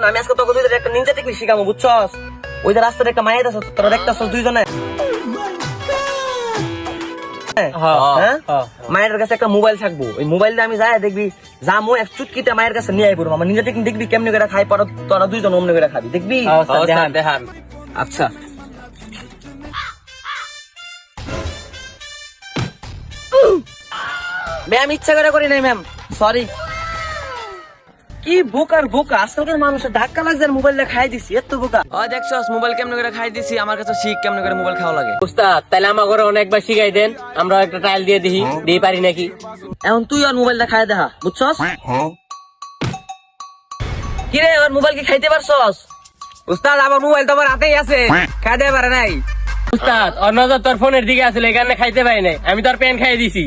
আমি আজকে তোকে দুইজনের একটা নিনজা টেকনিক শিখাবো, বুঝছস? ওই যে রাস্তার একটা মায়ের আছে, তোরা দেখতাছস দুইজনে। মায়ের কাছে একটা মোবাইল থাকবো, ওই মোবাইল দিয়ে আমি যাই দেখবি জামু এক চুটকিতে মায়ের কাছে নিয়ে আইবো। আমার নিনজা টেকনিক দেখবি কেমনি করে খাই, পর তোরা দুইজন অমনি করে খাবি, দেখবি? দেখান। আচ্ছা, ম্যাম ইচ্ছা করে করি নাই ম্যাম, সরি। কি বোকার বোকা, আজকালকার মানুষের ধাক্কা লাগছে আর মোবাইল খাই দিছি, এত বোকা। দেখছস মোবাইল কেমনে করে খাই দিছি, আমার কাছে শিখ কেমনে করে মোবাইল খাওয়া লাগে। উস্তাদ তাহলে আমার ঘরে অনেকবার শিখাই দেন, আমরা একটা ট্রায়াল দিয়ে দিই, দিয়ে পারি নাকি? এখন তুই আর মোবাইলটা খাই দেখা, বুঝছস? কি রে, ওর মোবাইল কি খাইতে পারছস? উস্তাদ আমার মোবাইল তো আমার হাতেই আছে, খাইতে পারে নাই। উস্তাদ ওর নজর তোর ফোনের দিকে আসলে, এই কারণে খাইতে পারি নাই, আমি তোর পেন খাইয়ে দিছি।